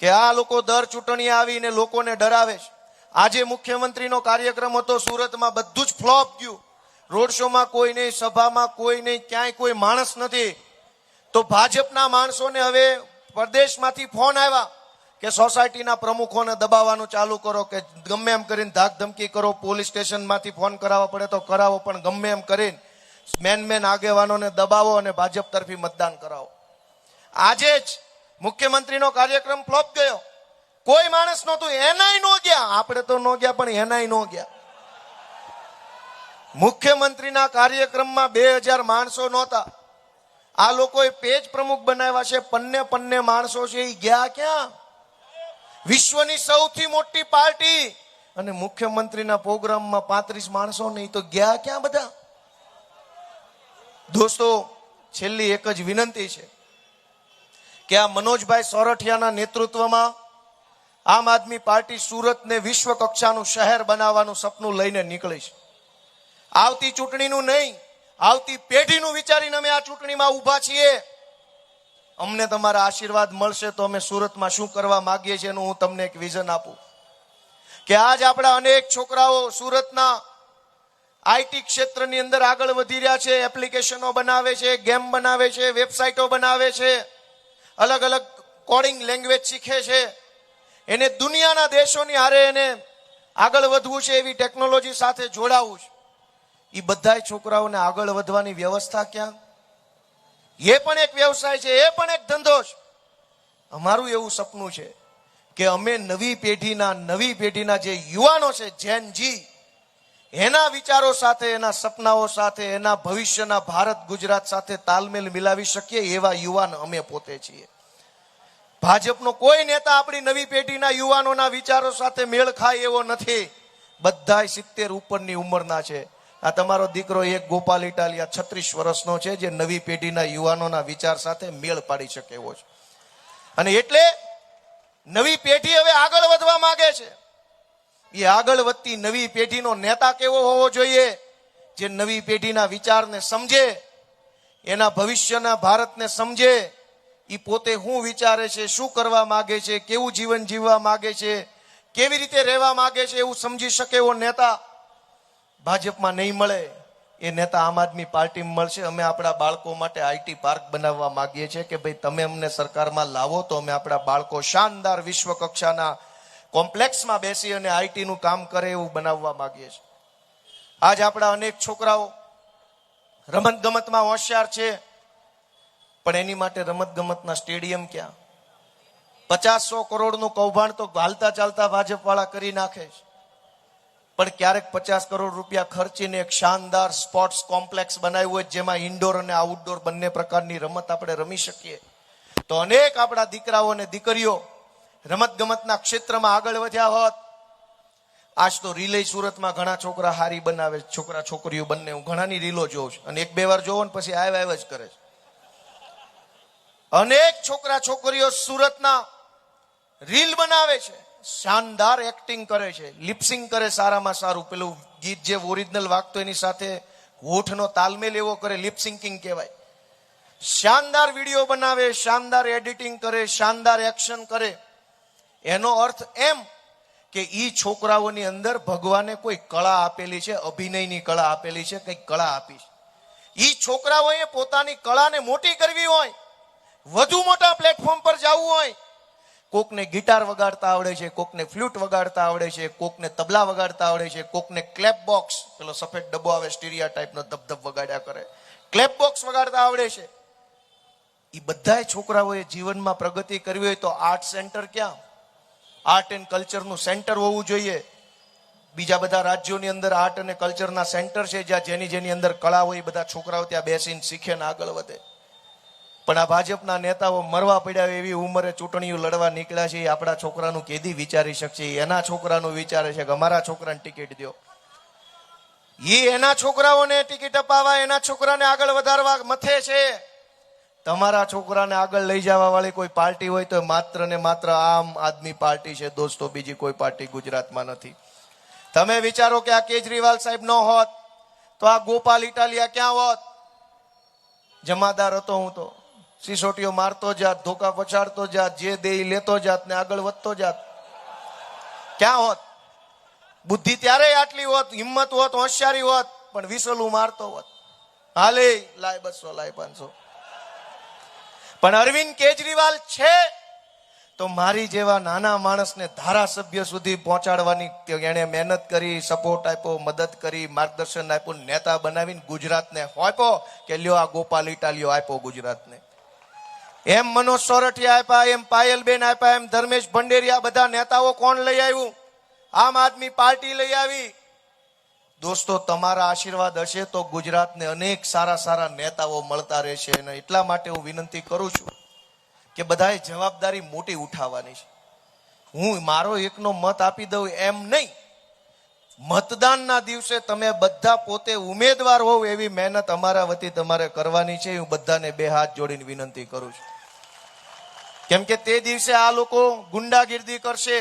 કે આ લોકો દર ચૂંટણી આવીને લોકોને ડરાવે છે. આજે મુખ્યમંત્રીનો કાર્યક્રમ હતો સુરતમાં, બધું જ ફ્લોપ ગયું. રોડ શોમાં કોઈ નહીં, સભામાં કોઈ નહીં, ક્યાંય કોઈ માણસ નથી. તો ભાજપના માણસોને હવે પ્રદેશમાંથી ફોન આવ્યા કે સોસાયટીના પ્રમુખોને દબાવવાનું ચાલુ કરો, કે ગમે એમ કરીને ધાક ધમકી કરો, પોલીસ સ્ટેશનમાંથી ફોન કરાવવા પડે તો કરાવો, પણ ગમે એમ કરીને મેન આગેવાનોને દબાવો અને ભાજપ તરફી મતદાન કરાવો. આજે જ મુખ્યમંત્રીનો કાર્યક્રમ ફ્લોપ ગયો. કોઈ માણસ નહોતું, એનાય નો ગયા. આપણે તો નો ગયા, પણ એનાય નો ગયા. મુખ્યમંત્રીના કાર્યક્રમમાં 2000 માણસો નહોતા. આ લોકોએ પેજ પ્રમુખ બનાવ્યા છે, પન્ને માણસો છે, એ ગયા ક્યાં? વિશ્વની સૌથી મોટી પાર્ટી અને મુખ્યમંત્રીના પ્રોગ્રામમાં 35 માણસો નહીં, તો ગયા ક્યાં બધા? દોસ્તો, છેલ્લી એક જ વિનંતી છે કે આ મનોજભાઈ સોરઠિયાના નેતૃત્વમાં આમ આદમી પાર્ટી સુરતને વિશ્વ કક્ષાનું શહેર બનાવવાનું સપનું લઈને નીકળી છે. આવતી ચૂંટણીનું નહીં, આવતી પેઢીનું વિચારીને અમે આ ચૂંટણીમાં ઊભા છીએ. અમને તમારા આશીર્વાદ મળશે તો અમે સુરતમાં શું કરવા માંગીએ છીએ એનું હું તમને એક વિઝન આપું. કે આજ આપણા અનેક છોકરાઓ સુરતના આઈટી ક્ષેત્રની અંદર આગળ વધી રહ્યા છે. એપ્લિકેશનો બનાવે છે, ગેમ બનાવે છે, વેબસાઇટો બનાવે છે, અલગ અલગ કોડિંગ લેંગ્વેજ શીખે છે. એને દુનિયાના દેશોની હારે એને આગળ વધવું છે, એવી ટેકનોલોજી સાથે જોડાવું છે. એ બધા છોકરાઓને આગળ વધવાની વ્યવસ્થા ક્યાં? એ પણ એક વ્યવસાય છે, એ પણ એક ધંધો છે. અમારું એવું સપનું છે કે અમે નવી પેઢીના જે યુવાનો છે, જેન જી, એના વિચારો સાથે, એના સપનાઓ સાથે, એના ભવિષ્યના ભારત ગુજરાત સાથે તાલમેલ મિલાવી શકીએ એવા યુવાન અમે પોતે છીએ. ભાજપનો કોઈ નેતા આપણી નવી પેઢીના યુવાનોના વિચારો સાથે મેળ ખાય એવો નથી. બધા 70 ઉપરની ઉંમરના છે. આ તમારો દીકરો એક ગોપાલ ઇટાલિયા 36 વર્ષનો છે, જે નવી પેઢીના યુવાનોના વિચાર સાથે મેળ પાડી શકે એવો છે. અને એટલે નવી પેઢી હવે આગળ વધવા માંગે છે. એ આગળ વધતી નવી પેઢીનો નેતા કેવો હોવો જોઈએ? જે નવી પેઢીના વિચારને સમજે, એના ભવિષ્યના ભારતને સમજે, એ પોતે શું વિચારે છે, શું કરવા માંગે છે, કેવું જીવન જીવવા માંગે છે, કેવી રીતે રહેવા માંગે છે, એવું સમજી શકે એવો નેતા ભાજપમાં નહીં મળે. એ નેતા આમ આદમી પાર્ટીમાં મળશે. અમે આપણા બાળકો માટે આઈટી પાર્ક બનાવવા માંગીએ છીએ કે ભાઈ તમે અમને સરકારમાં લાવો તો અમે આપણા બાળકો શાનદાર વિશ્વ કક્ષાના કોમ્પ્લેક્સમાં બેસી અને આઈટીનું કામ કરે એવું બનાવવા માંગીએ છીએ. આજ આપણા અનેક છોકરાઓ રમત ગમતમાં હોશિયાર છે, પણ એની માટે રમત ગમતના સ્ટેડિયમ ક્યાં? 50-100 કરોડનું કૌભાંડ તો હાલતા ચાલતા ભાજપ વાળા કરી નાખે છે. પણ ક્યારેક 50 કરોડ રૂપિયા ખર્ચીને એક શાનદાર સ્પોર્ટ્સ કોમ્પ્લેક્સ બનાવ્યું હોય, જેમાં ઇન્ડોર અને આઉટડોર બંને પ્રકારની રમત આપણે રમી શકીએ, તો અનેક આપણા દીકરાઓ અને દીકરીઓ રમત ગમતના ક્ષેત્રમાં આગળ વધ્યા હોત. આજ તો રીલે સુરતમાં ઘણા છોકરા હારી બનાવે, છોકરા છોકરીઓ બંને. હું ઘણાની રીલો જોઉં છું અને એક બે વાર જોવો ને પછી આવ જ કરે છે. અનેક છોકરા છોકરીઓ સુરતના રીલ બનાવે છે, શાનદાર એક્ટિંગ કરે છે, લિપસિંગ કરે સારામાં સારું. પેલું ગીત જે ઓરિજિનલ વાગતો એની સાથે હોઠનો તાલમેલ એવો કરે, લિપસિંકિંગ કહેવાય. શાનદાર વિડીયો બનાવે, શાનદાર એડિટિંગ કરે, શાનદાર એક્શન કરે. એનો અર્થ એમ કે ઈ છોકરાઓની અંદર ભગવાને કોઈ કળા આપેલી છે, અભિનયની કળા આપેલી છે, કઈક કળા આપી છે. ઈ છોકરાઓએ પોતાની કળાને મોટી કરવી હોય, વધુ મોટા પ્લેટફોર્મ પર જવું હોય, કોકને ગિટાર વગાડતા આવડે છે, કોકને ફ્લૂટ વગાડતા આવડે છે, કોકને તબલા વગાડતા આવડે છે, કોકને ક્લેપ બોક્સ, પેલો સફેદ ડબ્બો આવે સ્ટીરિયા ટાઈપનો ધબધબ વગાડ્યા કરે, ક્લેપ બોક્સ વગાડતા આવડે છે. એ બધા છોકરાઓએ જીવનમાં પ્રગતિ કરવી હોય તો આર્ટ સેન્ટર ક્યાં? આર્ટ એન્ડ કલ્ચરનું સેન્ટર હોવું જોઈએ. બીજા બધા રાજ્યોની અંદર આર્ટ અને કલ્ચરના સેન્ટર છે, જ્યાં જેની અંદર કળા હોય બધા છોકરાઓ ત્યાં બેસીને શીખે ને આગળ વધે. પણ આ ભાજપના નેતાઓ મરવા પડ્યા એવી ઉંમરે ચૂંટણીઓ લડવા નીકળ્યા છે. આપણા છોકરાનું કેદી વિચારી શકશે? એના છોકરાનું વિચારે છે કે અમારા છોકરાને ટિકિટ દો. એ એના છોકરાઓને ટિકિટ અપાવવા, એના છોકરાને આગળ વધારવા મથે છે. તમારા છોકરાને આગળ લઈ જવા વાળી કોઈ પાર્ટી હોય તો માત્ર ને માત્ર આમ આદમી પાર્ટી છે દોસ્તો, બીજી કોઈ પાર્ટી ગુજરાતમાં નથી. તમે વિચારો કે આ કેજરીવાલ સાહેબ ન હોત તો આ ગોપાલ ઇટાલિયા ક્યાં હોત? જમાદાર હતો હું તો, સિસોટીઓ મારતો જાત, ધોકા પછાડતો જાત, જે દે લેતો જાત ને આગળ વધતો જાત. ક્યાં હોત? બુદ્ધિ ત્યારે આટલી હોત, હિંમત હોત, હોશિયારી હોત, પણ વિસલું મારતો હોત. હાલે લાય 200 લાય 500. પણ અરવિંદ કેજરીવાલ છે તો મારી જેવા નાના માણસને ધારાસભ્ય સુધી પહોંચાડવાની એને મહેનત કરી, સપોર્ટ આપ્યો, મદદ કરી, માર્ગદર્શન આપ્યું, નેતા બનાવીને ગુજરાતને આપ્યો કે લ્યો આ ગોપાલ ઇટાલિયો આપ્યો ગુજરાતને. એમ મનોજ સોરઠિયા આપ્યા, એમ પાયલબેન આપ્યા, એમ ધર્મેશ ભંડેરિયા, બધા નેતાઓ કોણ લઈ આવ્યું? આમ આદમી પાર્ટી લઈ આવી. દોસ્તો, તમારા આશીર્વાદ હશે તો ગુજરાતને અનેક સારા સારા નેતાઓ મળતા રહેશે. અને એટલા માટે હું વિનંતી કરું છું કે બધાએ જવાબદારી મોટી ઉઠાવવાની છે. હું મારો એકનો મત આપી દઉં એમ નહીં. મતદાનના દિવસે તમે બધા પોતે ઉમેદવાર હોવ એવી મહેનત અમારા વતી તમારે કરવાની છે. હું બધાને બે હાથ જોડીને વિનંતી કરું છું. કેમ કે તે દિવસે આ લોકો ગુંડાગીર્દી કરશે,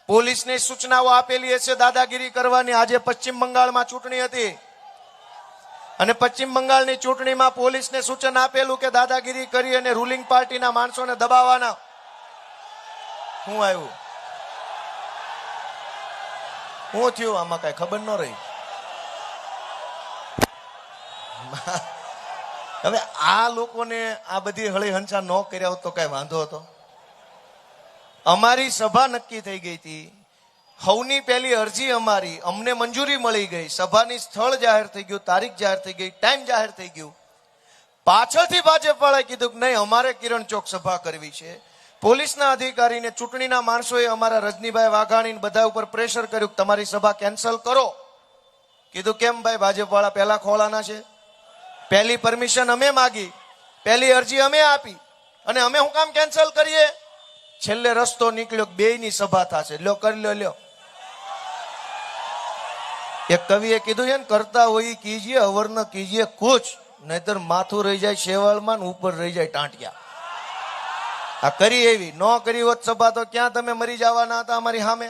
પોલીસને સૂચનાઓ આપેલી હશે દાદાગીરી કરવાની. આજે પશ્ચિમ બંગાળમાં ચૂંટણી હતી અને પશ્ચિમ બંગાળની ચૂંટણીમાં પોલીસને સૂચન આપેલું કે દાદાગીરી કરી અને રૂલિંગ પાર્ટીના માણસોને દબાવવાના. શું આવ્યું? શું થયું? આમાં કઈ ખબર ન રહી. હવે આ લોકોને આ બધી હળી હંસા ન કર્યા હોત તો કઈ વાંધો હતો? અમારી સભા નક્કી થઈ ગઈ હતી, હવની પહેલી અરજી અમારી, અમને મંજૂરી મળી ગઈ, સભાની સ્થળ જાહેર થઈ ગયું, તારીખ જાહેર થઈ ગઈ, ટાઈમ જાહેર થઈ ગયું. પાછળથી ભાજપ વાળાએ કીધું કે નહીં, અમારે કિરણ ચોક સભા કરવી છે. પોલીસના અધિકારીને, ચૂંટણીના માણસોએ અમારા રજનીભાઈ વાઘાણી બધા ઉપર પ્રેશર કર્યું કે તમારી સભા કેન્સલ કરો. કીધું કેમ ભાઈ? ભાજપ વાળા પહેલા ખોળાના છે. પહેલી પરમિશન અમે માગી, પહેલી અરજી અમે આપી અને અમે શું કામ કેન્સલ કરીએ? છેલ્લે રસ્તો નીકળ્યો, બેયની સભા થશે. લ્યો કરી લ્યો. એક કવિએ કીધું છે ને, કરતા હોય કીજીએ અવર ન કીજીએ કુછ, નહીતર માથું રહી જાય શેવાળમાં ને ઉપર રહી જાય ટાંટિયા. આ કરી એવી ન કરી હોત સભા તો ક્યાં તમે મરી જવાના હતા અમારી સામે.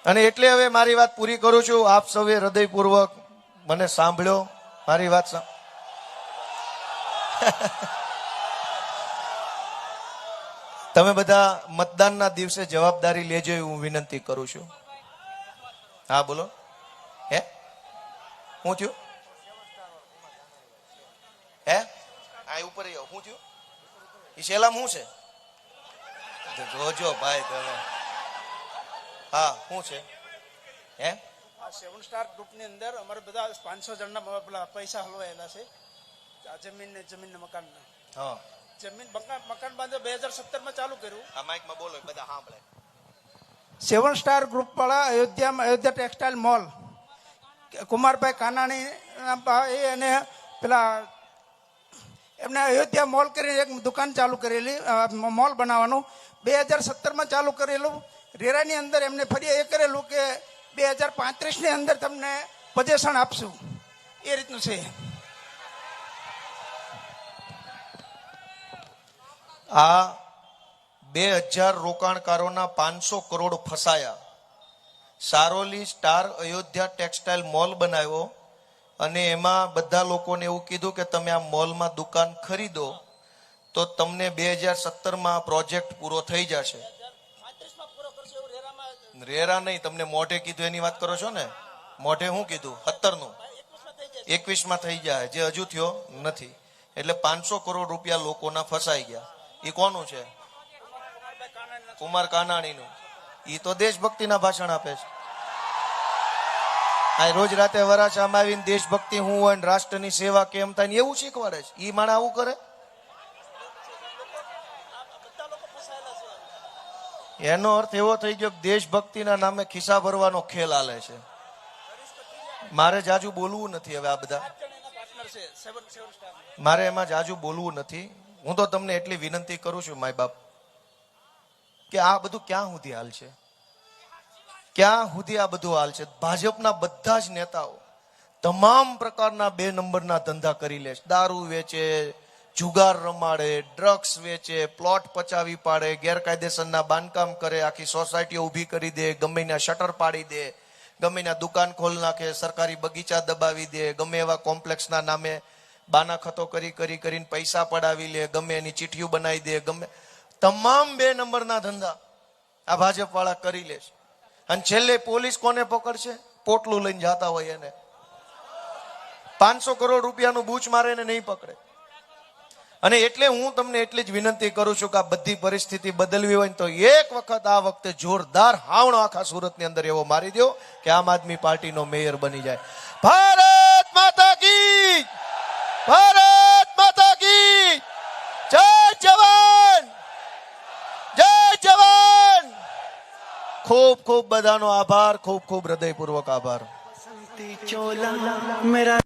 અને એટલે હવે મારી વાત પૂરી કરું છું. આપ સૌએ હૃદયપૂર્વક મને સાંભળ્યો, મારી વાત તમે બધા મતદાનના દિવસે જવાબદારી લેજો એવું હું વિનંતી કરું છું. હા બોલો. હે શું થયું? હે આ ઉપર શું થયું? એ સેલામ શું છે? જોજો ભાઈ તમે. હા શું છે? હે આ 7 સ્ટાર ગ્રુપની અંદર અમારે બધા 500 જણના પેલા પૈસા હલવાયેલા છે. આ જમીન મકાન. હા, મકાન બાંધે 2017 માં ચાલુ કર્યું. આ માઈકમાં બોલો બધા સાંભળે. 7 સ્ટાર ગ્રુપ વાળા અયોધ્યા ટેક્સટાઇલ મોલ, કુમારભાઈ કાનાણી અને પેલા એમને અયોધ્યા મોલ કરીને એક દુકાન ચાલુ કરેલી, મોલ બનાવવાનું 2017 માં ચાલુ કરેલું. રેરાની અંદર એમને ફરી એ કરેલું કે 2035 ની અંદર તમને પોઝિશન આપશું, એ રીતનું છે. આ 2000 રોકાણકારોના 500 કરોડ ફસાયા. Saroli star Ayodhya textile mall બનાવ્યો અને એમાં બધા લોકોને એવું કીધું કે તમે આ મોલમાં દુકાન ખરીદો તો તમને 2017માં પ્રોજેક્ટ પૂરો થઈ જશે. રેરા નહીં, તમને મોઢે કીધું એની વાત કરો છો ને? મોઢે શું કીધું? 17નું 21માં થઈ જાય, જે હજુ થયો નથી. એટલે 500 કરોડ રૂપિયા લોકોના ફસાઈ ગયા. એ કોનું છે? કુમાર કાનાણીનું. એ તો દેશભક્તિના ભાષણ આપે છે. આ રોજ રાતે વરાછામાં આવીને દેશભક્તિ હું હોય ને રાષ્ટ્રની સેવા કેમ થાય ને એવું શીખવાડે છે. એ માણસ આવું કરે? એનો અર્થ એવો થઈ ગયો કે દેશભક્તિના નામે ખિસ્સા ભરવાનો ખેલ હાલે છે. મારે જાજુ બોલવું નથી હવે. આ બધા મારે એમાં જાજુ બોલવું નથી. હું તો તમને એટલી વિનંતી કરું છું માય બાપ કે આ બધું ક્યાં સુધી હાલ છે? ક્યાં સુધી આ બધું હાલ છે? ભાજપના બધા જ નેતાઓ તમામ પ્રકારના 2 નંબરના ધંધા કરી લે છે. દારૂ વેચે, જુગાર રમાડે, ડ્રગ્સ વેચે, પ્લોટ પચાવી પાડે, ગેરકાયદેસરના બાંધકામ કરે, આખી સોસાયટીઓ ઊભી કરી દે, ગમે ના શટર પાડી દે, ગમે ના દુકાન ખોલ નાખે, સરકારી બગીચા દબાવી દે, ગમે એવા કોમ્પ્લેક્સના નામે બાના ખતો કરીને પૈસા પડાવી લે, ગમે એની ચીઠીઓ બનાવી દે. ગમે તમામ 2 નંબરના ધંધા આ ભાજપ વાળા કરી લે છે. અને છેલ્લે પોલીસ કોને પકડશે? પોટલું લઈને જતા હોય એને. 500 કરોડ રૂપિયાનું બૂચ મારે એને નહીં પકડે. અને એટલે હું તમને એટલી જ વિનંતી કરું છું કે આ બધી પરિસ્થિતિ બદલવી હોય તો એક વખત આ વખતે જોરદાર હાવણો આખા સુરતની અંદર એવો મારી દો કે આમ આદમી પાર્ટીનો મેયર બની જાય. ભારત માતા કી, ભારત માતા કી જય. જવાન, જય જવાન. ખૂબ ખૂબ બધાનો આભાર, ખૂબ ખૂબ હૃદયપૂર્વક આભાર. मेरा